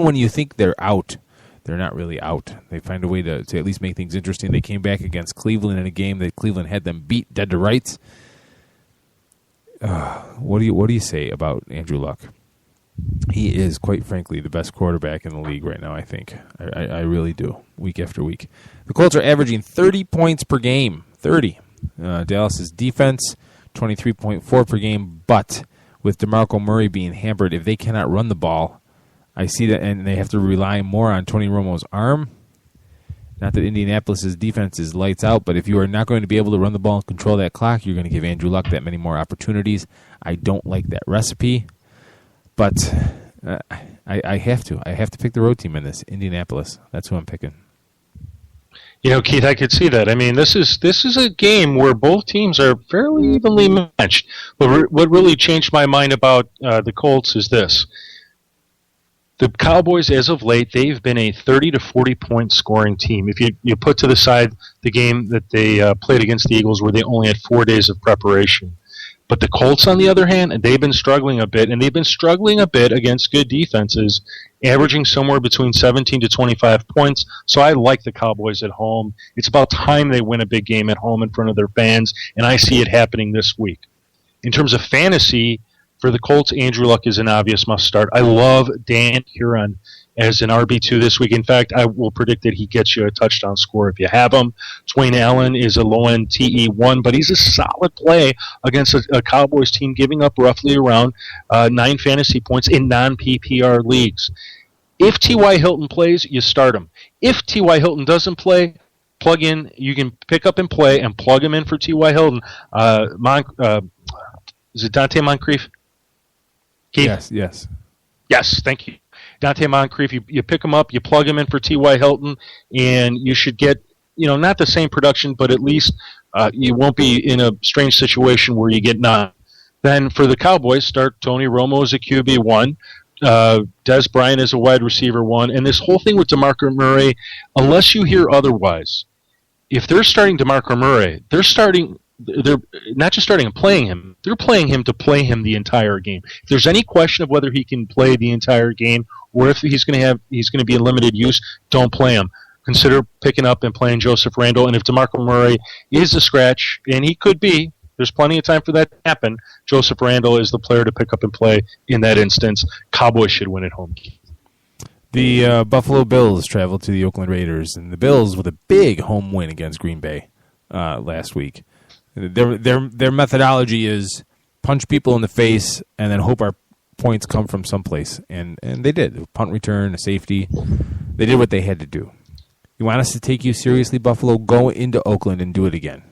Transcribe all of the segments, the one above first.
even when you think they're out, they're not really out. They find a way to at least make things interesting. They came back against Cleveland in a game that Cleveland had them beat dead to rights. What do you say about Andrew Luck? He is, quite frankly, the best quarterback in the league right now, I think. I really do, week after week. The Colts are averaging 30 points per game. 30. Dallas's defense, 23.4 per game. But with DeMarco Murray being hampered, if they cannot run the ball, I see that, and they have to rely more on Tony Romo's arm. Not that Indianapolis' defense is lights out, but if you are not going to be able to run the ball and control that clock, you're going to give Andrew Luck that many more opportunities. I don't like that recipe, but I have to. I have to pick the road team in this, Indianapolis. That's who I'm picking. Keith, I could see that. I mean, this is a game where both teams are fairly evenly matched. But what really changed my mind about the Colts is this. The Cowboys, as of late, they've been a 30 to 40-point scoring team. If you put to the side the game that they played against the Eagles where they only had 4 days of preparation. But the Colts, on the other hand, they've been struggling a bit, and they've been struggling a bit against good defenses, averaging somewhere between 17 to 25 points. So I like the Cowboys at home. It's about time they win a big game at home in front of their fans, and I see it happening this week. In terms of fantasy, for the Colts, Andrew Luck is an obvious must-start. I love Dan Huron as an RB2 this week. In fact, I will predict that he gets you a touchdown score if you have him. Twain Allen is a low-end TE1, but he's a solid play against a Cowboys team giving up roughly around 9 fantasy points in non-PPR leagues. If T.Y. Hilton plays, you start him. If T.Y. Hilton doesn't play, plug in. You can pick up and play and plug him in for T.Y. Hilton. Is it Dante Moncrief? Keith? Yes, thank you. Dante Moncrief, you pick him up, you plug him in for T.Y. Hilton, and you should get, not the same production, but at least you won't be in a strange situation where you get none. Then for the Cowboys, start Tony Romo as a QB1, Des Bryant as a wide receiver 1, and this whole thing with DeMarco Murray, unless you hear otherwise, if they're starting DeMarco Murray, they're not just starting and playing him, they're playing him to play him the entire game. If there's any question of whether he can play the entire game or if he's going to be in limited use, don't play him. Consider picking up and playing Joseph Randle, and if DeMarco Murray is a scratch, and he could be, there's plenty of time for that to happen, Joseph Randle is the player to pick up and play in that instance. Cowboys should win at home. The Buffalo Bills traveled to the Oakland Raiders, and the Bills with a big home win against Green Bay last week. Their methodology is punch people in the face and then hope our points come from someplace. And they did. A punt return, a safety. They did what they had to do. You want us to take you seriously, Buffalo? Go into Oakland and do it again.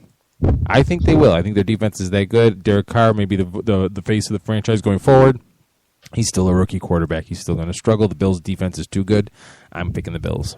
I think they will. I think their defense is that good. Derek Carr may be the face of the franchise going forward. He's still a rookie quarterback. He's still going to struggle. The Bills' defense is too good. I'm picking the Bills.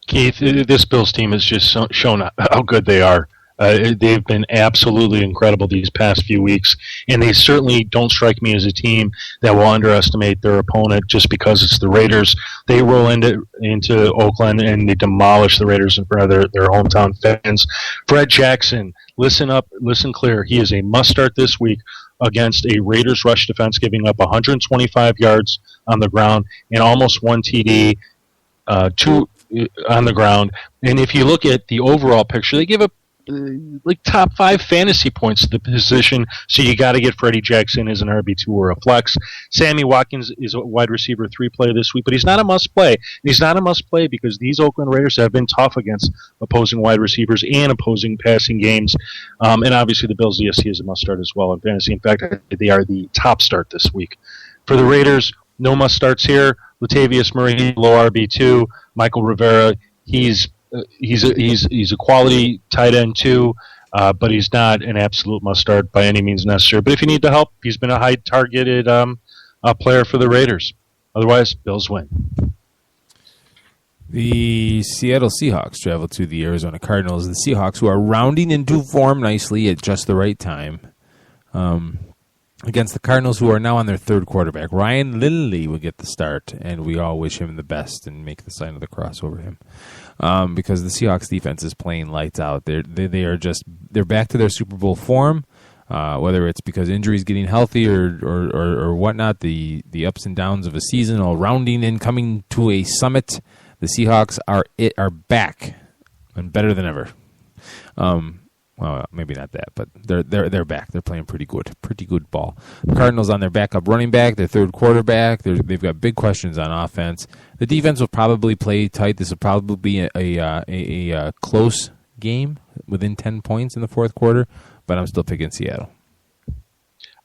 Keith, this Bills team has just shown how good they are. They've been absolutely incredible these past few weeks, and they certainly don't strike me as a team that will underestimate their opponent just because it's the Raiders. They roll into Oakland, and they demolish the Raiders in front of their hometown fans. Fred Jackson, listen up, listen clear. He is a must-start this week against a Raiders rush defense giving up 125 yards on the ground and almost 1 TD, 2 on the ground. And if you look at the overall picture, they give up like top 5 fantasy points to the position, so you got to get Freddie Jackson as an RB2 or a flex. Sammy Watkins is a wide receiver 3 player this week, but he's not a must play. He's not a must play because these Oakland Raiders have been tough against opposing wide receivers and opposing passing games. And obviously the Bills DSC is a must start as well in fantasy. In fact, they are the top start this week. For the Raiders, no must starts here. Latavius Murray, low RB2. Michael Rivera, he's a quality tight end too, but he's not an absolute must start by any means necessary. But if you need the help, he's been a high targeted player for the Raiders. Otherwise, Bills win. The Seattle Seahawks travel to the Arizona Cardinals. The Seahawks, who are rounding into form nicely at just the right time, against the Cardinals, who are now on their 3rd quarterback. Ryan Lindley will get the start, and we all wish him the best and make the sign of the cross over him. Because the Seahawks defense is playing lights out. They're back to their Super Bowl form. whether it's because injuries getting healthy or whatnot, the ups and downs of a season all rounding in, coming to a summit. The Seahawks are back and better than ever. Well, maybe not that, but they're back. They're playing pretty good ball. The Cardinals on their backup running back, their third quarterback. They've got big questions on offense. The defense will probably play tight. This will probably be a close game within 10 points in the fourth quarter, but I'm still picking Seattle.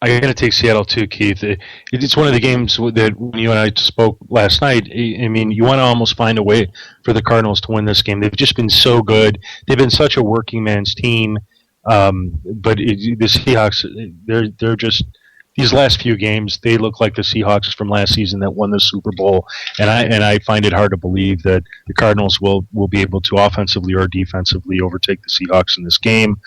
I'm going to take Seattle too, Keith. It's one of the games that when you and I spoke last night, I mean, you want to almost find a way for the Cardinals to win this game. They've just been so good. They've been such a working man's team. But the Seahawks, they're just, these last few games, they look like the Seahawks from last season that won the Super Bowl. And I find it hard to believe that the Cardinals will be able to offensively or defensively overtake the Seahawks in this game.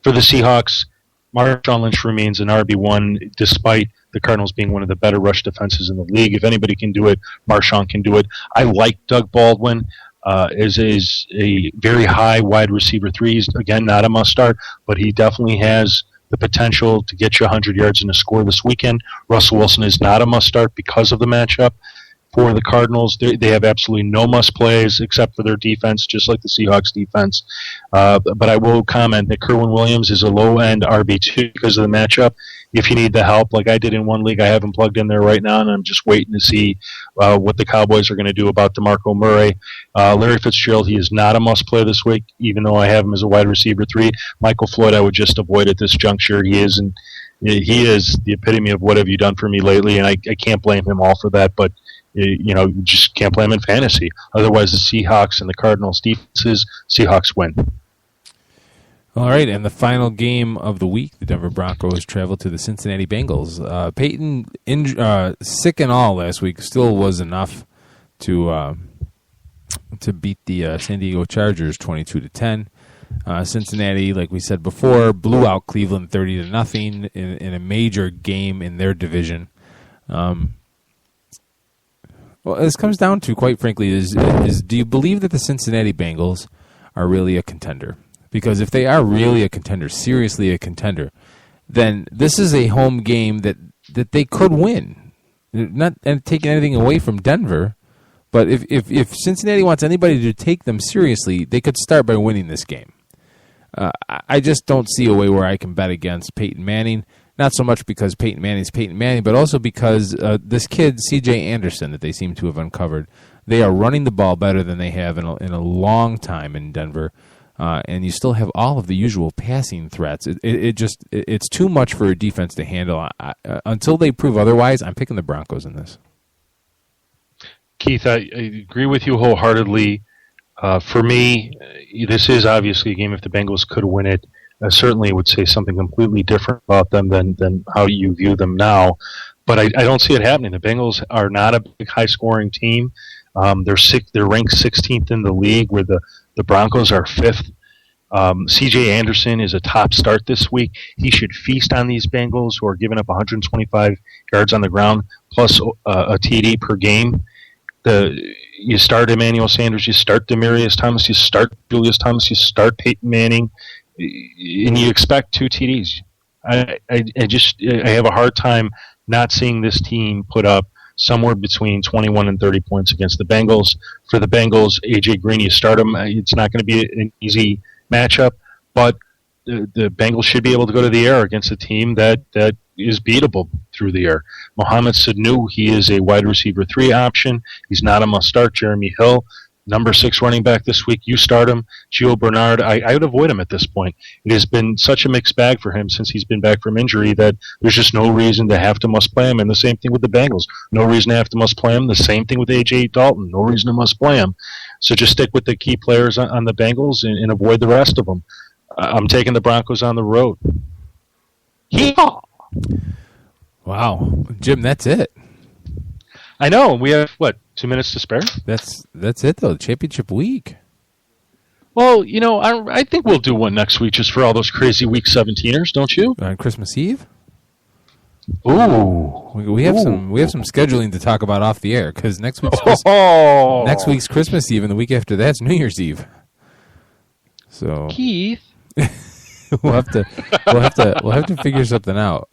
For the Seahawks, Marshawn Lynch remains an RB1 despite the Cardinals being one of the better rush defenses in the league. If anybody can do it, Marshawn can do it. I like Doug Baldwin as a very high wide receiver 3. He's, again, not a must-start, but he definitely has the potential to get you 100 yards and a score this weekend. Russell Wilson is not a must-start because of the matchup. For the Cardinals, they have absolutely no must-plays except for their defense, just like the Seahawks defense. But I will comment that Kerwin Williams is a low-end RB2 because of the matchup. If you need the help, like I did in one league, I have him plugged in there right now, and I'm just waiting to see what the Cowboys are going to do about DeMarco Murray. Larry Fitzgerald, he is not a must-play this week, even though I have him as a wide receiver 3. Michael Floyd, I would just avoid at this juncture. He is the epitome of what have you done for me lately, and I can't blame him all for that, but you just can't blame him in fantasy. Otherwise, the Seahawks and the Cardinals defenses, Seahawks win. All right, and the final game of the week, the Denver Broncos travel to the Cincinnati Bengals. Peyton, sick and all last week, still was enough to beat the San Diego Chargers 22-10. Cincinnati, like we said before, blew out Cleveland 30-0 in a major game in their division. Well, this comes down to, quite frankly, is do you believe that the Cincinnati Bengals are really a contender? Because if they are really a contender, seriously a contender, then this is a home game that they could win. Not taking anything away from Denver, but if Cincinnati wants anybody to take them seriously, they could start by winning this game. I just don't see a way where I can bet against Peyton Manning. Not so much because Peyton Manning's Peyton Manning, but also because this kid, C.J. Anderson, that they seem to have uncovered, they are running the ball better than they have in a long time in Denver. And you still have all of the usual passing threats. It's too much for a defense to handle. Until they prove otherwise, I'm picking the Broncos in this. Keith, I agree with you wholeheartedly. For me, this is obviously a game if the Bengals could win it. I certainly would say something completely different about them than how you view them now. But I don't see it happening. The Bengals are not a big high-scoring team. They're ranked 16th in the league, where the Broncos are 5th. C.J. Anderson is a top start this week. He should feast on these Bengals, who are giving up 125 yards on the ground, plus a TD per game. You start Emmanuel Sanders, you start Demaryius Thomas, you start Julius Thomas, you start Peyton Manning, and you expect 2 TDs. I have a hard time not seeing this team put up somewhere between 21 and 30 points against the Bengals. For the Bengals, A.J. Green, you start him. It's not going to be an easy matchup, but the Bengals should be able to go to the air against a team that is beatable through the air. Mohamed Sanu, he is a wide receiver 3 option. He's not a must-start. Jeremy Hill, number 6 running back this week, you start him. Gio Bernard, I would avoid him at this point. It has been such a mixed bag for him since he's been back from injury that there's just no reason to have to must play him. And the same thing with the Bengals. No reason to have to must play him. The same thing with A.J. Dalton. No reason to must play him. So just stick with the key players on the Bengals and avoid the rest of them. I'm taking the Broncos on the road. Yeehaw! Wow. Jim, that's it. I know. We have, 2 minutes to spare? That's it, though. Championship week. Well, I think we'll do one next week just for all those crazy Week 17ers, don't you? On Christmas Eve? Ooh. We have some scheduling to talk about off the air, because next week's Christmas Eve, and the week after that's New Year's Eve. So Keith. we'll have to figure something out.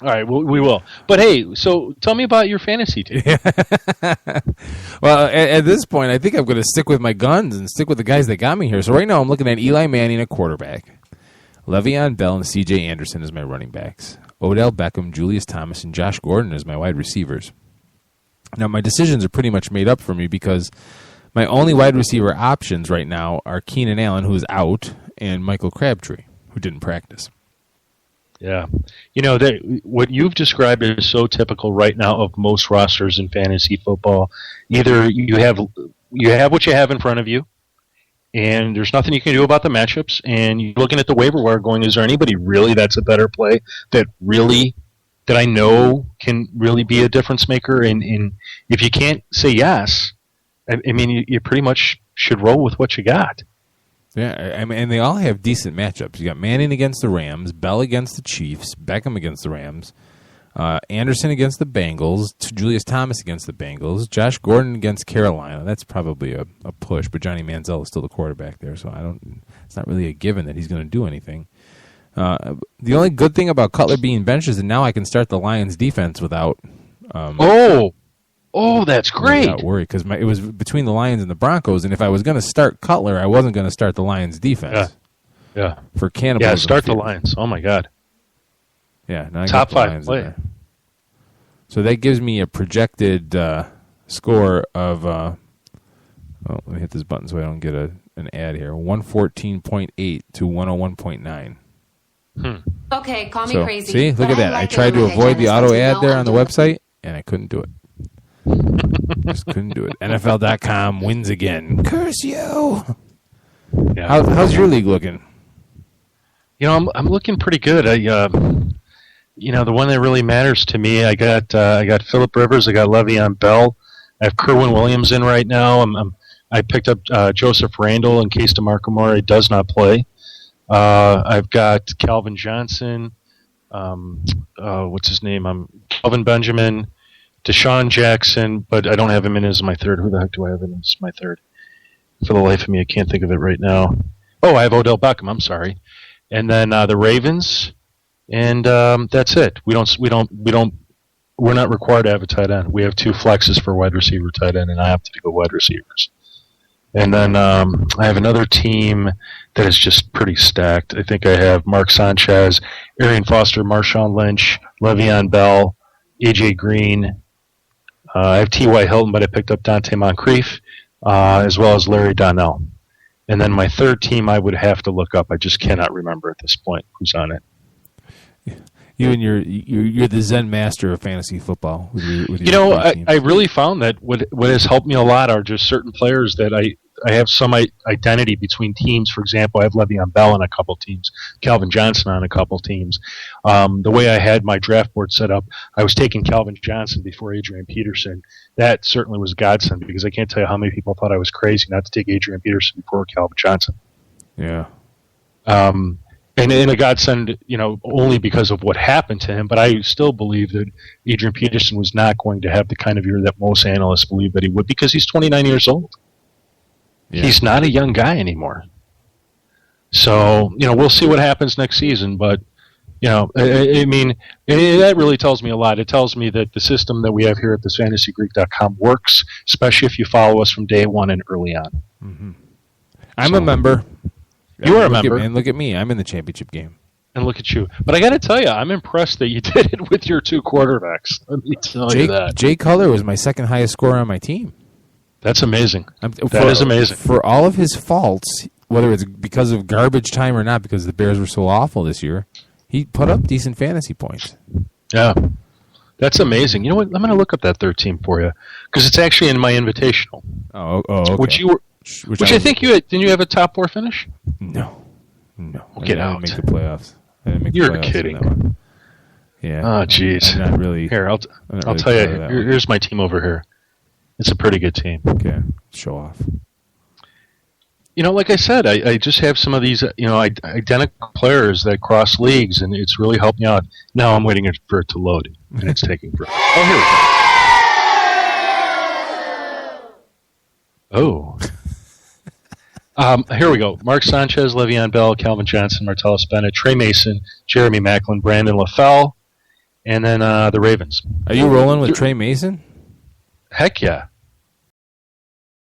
All right, we will. But hey, so tell me about your fantasy team. Well, at this point, I think I'm going to stick with my guns and stick with the guys that got me here. So right now, I'm looking at Eli Manning at quarterback, Le'Veon Bell and C.J. Anderson as my running backs, Odell Beckham, Julius Thomas, and Josh Gordon as my wide receivers. Now, my decisions are pretty much made up for me because my only wide receiver options right now are Keenan Allen, who is out, and Michael Crabtree, who didn't practice. Yeah. What you've described is so typical right now of most rosters in fantasy football. Either you have what you have in front of you, and there's nothing you can do about the matchups, and you're looking at the waiver wire going, is there anybody really that's a better play that I know can really be a difference maker? And if you can't say yes, I mean, you pretty much should roll with what you got. Yeah, I mean, and they all have decent matchups. You got Manning against the Rams, Bell against the Chiefs, Beckham against the Rams, Anderson against the Bengals, Julius Thomas against the Bengals, Josh Gordon against Carolina. That's probably a push, but Johnny Manziel is still the quarterback there, so it's not really a given that he's going to do anything. The only good thing about Cutler being benched is that now I can start the Lions defense without. That's great. Without worry, because it was between the Lions and the Broncos, and if I was going to start Cutler, I wasn't going to start the Lions defense. Yeah. For cannibalism. Yeah, start the Lions. Oh my God. Yeah. Now I Top got the 5 Lions play. in there. So that gives me a projected score of. Let me hit this button so I don't get an ad here. 114.8 to 101.9. Okay, call me crazy. See, look at that. I tried to avoid the auto ad there on the website, and I couldn't do it. Just couldn't do it. NFL.com wins again. Curse you. Yeah. How's your league looking? I'm looking pretty good. The one that really matters to me, I got Phillip Rivers, I got Le'Veon Bell, I have Kerwin Williams in right now. I picked up Joseph Randle in case DeMarco Murray does not play. I've got Calvin Johnson. What's his name? Calvin Benjamin, Deshaun Jackson, but I don't have him in as my third. Who the heck do I have in as my third? For the life of me, I can't think of it right now. Oh, I have Odell Beckham. I'm sorry. And then the Ravens, and that's it. We're not required to have a tight end. We have 2 flexes for wide receiver, tight end, and I opted to go wide receivers. And then I have another team that is just pretty stacked. I think I have Mark Sanchez, Arian Foster, Marshawn Lynch, Le'Veon Bell, A.J. Green. I have T.Y. Hilton, but I picked up Dante Moncrief, as well as Larry Donnell. And then my third team I would have to look up. I just cannot remember at this point who's on it. You and you're the Zen master of fantasy football. With your I really found that what has helped me a lot are just certain players that I have some identity between teams. For example, I have Le'Veon Bell on a couple teams, Calvin Johnson on a couple teams. The way I had my draft board set up, I was taking Calvin Johnson before Adrian Peterson. That certainly was a godsend because I can't tell you how many people thought I was crazy not to take Adrian Peterson before Calvin Johnson. Yeah. And a godsend, only because of what happened to him. But I still believe that Adrian Peterson was not going to have the kind of year that most analysts believe that he would because he's 29 years old. Yeah. He's not a young guy anymore. So, we'll see what happens next season. But, I mean, that really tells me a lot. It tells me that the system that we have here at thisfantasygreek.com works, especially if you follow us from day one and early on. Mm-hmm. I'm a member. You are a member. And look at me. I'm in the championship game. And look at you. But I got to tell you, I'm impressed that you did it with your 2 quarterbacks. Let me tell you that. Jay Cutler was my second highest scorer on my team. That's amazing. That is amazing. For all of his faults, whether it's because of garbage time or not, because the Bears were so awful this year, he put up decent fantasy points. Yeah. That's amazing. You know what? I'm going to look up that third team for you because it's actually in my invitational. Oh, okay. Which I think you had. Didn't you have a top 4 finish? No. Get out. I didn't make the playoffs. You're kidding. Yeah. Oh, jeez. I'm not really. Here, I'll tell you. Here's my team over here. It's a pretty good team. Okay. Show off. Like I said, I just have some of these, identical players that cross leagues, and it's really helped me out. Now I'm waiting for it to load, and it's taking forever. Oh, here we go. Oh. Here we go. Mark Sanchez, Le'Veon Bell, Calvin Johnson, Martellus Bennett, Trey Mason, Jeremy Maclin, Brandon LaFell, and then the Ravens. Are you rolling with Trey Mason? Heck yeah.